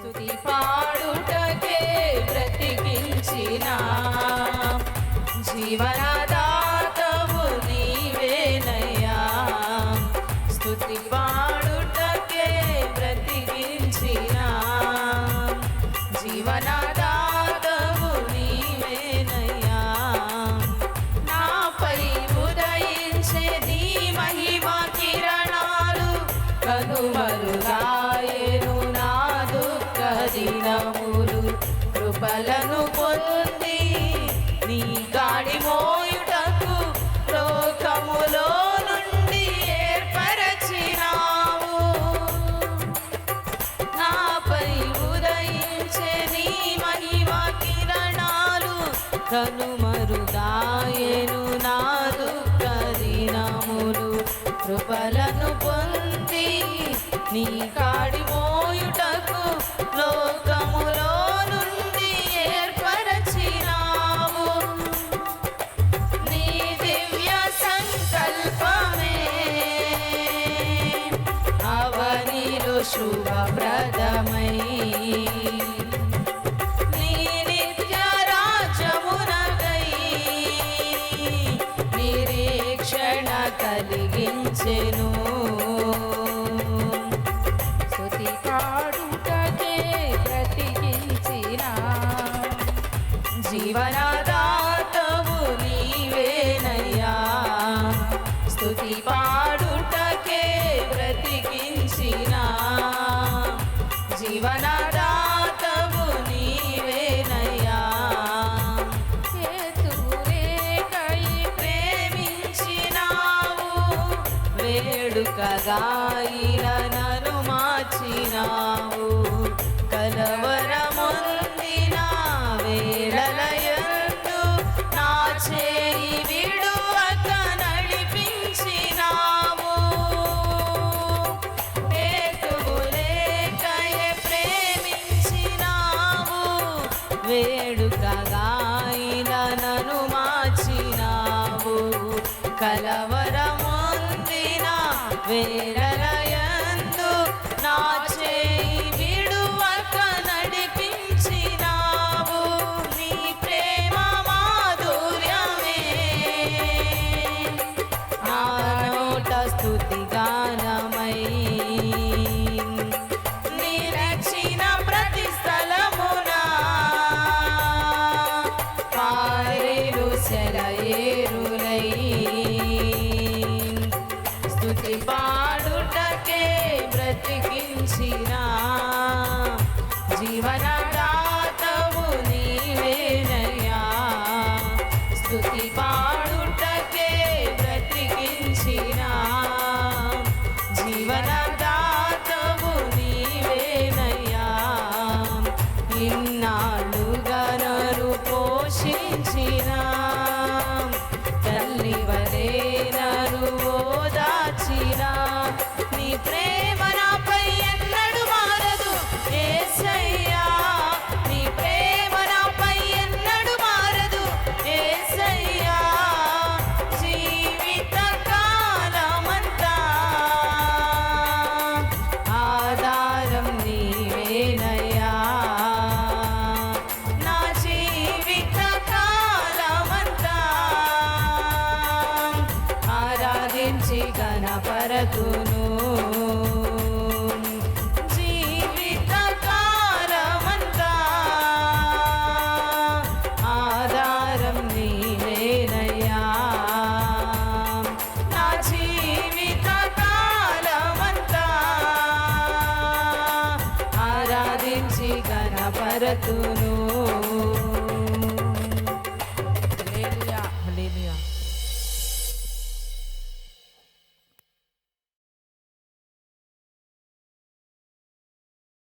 స్తుతి పాడుటకే బ్రతికించిన జీవనదాతవు నీవేనయ్యా. స్తుతి పాడుటకే బ్రతికించిన జీవనదాతవు నీవేనయ్యా. నాపై ఉదయించే నీ మహిమ కిరణాలు కనుమరుగాయెను నా దుఃఖ దినములు. కృపలను పొంది నీ గాడి మోయుటకు లోకములో నుండి ఏర్పరచినావు. నాపై ఉదయించే నీ మహిమ కిరణాలు కనుమరుగాయెను నా దుఃఖ దినములు. కృపలను పొంది నీ కాడి మోయుటకు లోకములో నుండి ఏర్పరచినావు. నీ దివ్య సంకల్పమే అవనిలో శుభప్రదమై నీ నిత్య రాజ్యమునకై నిరీక్షణ కలిగించెను. స్తుతి పాడుటకే బ్రతికించిన జీవనదాతవు నీవేనయ్యా. స్తుతి పాడుటకే బ్రతికించిన జీవనదాతవు నీవేనయ్యా. హేతులేకై ప్రేమించినావు, వేడుకగా ఇలనను మార్చినావు. కలవరముందిన వేళలయందు నా చేయి విడువక నడిపించినావు. హేతువులేకయే ప్రేమించినావు, వేడుకగా ఇలనను మార్చినావు. కలవరముందిన వేళలయందు నా చేయి విడువక నడిపించినావు. నీ ప్రేమ మాధుర్యమే నా నోట స్తుతి గానమై నిరచిన ప్రతి స్థలమున పారేరు సెలయేరులై. స్తుతి పాడుటకే బ్రతికించిన జీవనదాతవు నీవేనయ్యా. స్తుతి పాడుటకే బ్రతికించిన జీవనదాతవు నీవేనయ్యా. ఇన్నాళ్ళుగా నన్ను పోషించిన తల్లివలే నన్ను ఓదార్చిన నీ ప్రేమ నాపై ఎన్నడూ మారదు యేసయ్యా. నీ ప్రేమ నాపై ఎన్నడూ మారదు యేసయ్యా. జీవిత కాలమంతా ఆధారం నీవేనయ్యా. నా జీవిత కాలమంతా ఆరాధించి గణపరతును. జీవిత కాలమంతా ఆధారం నీవేనయ్యా. నా జీవిత కాలమంతా ఆరాధించి గణపరతును.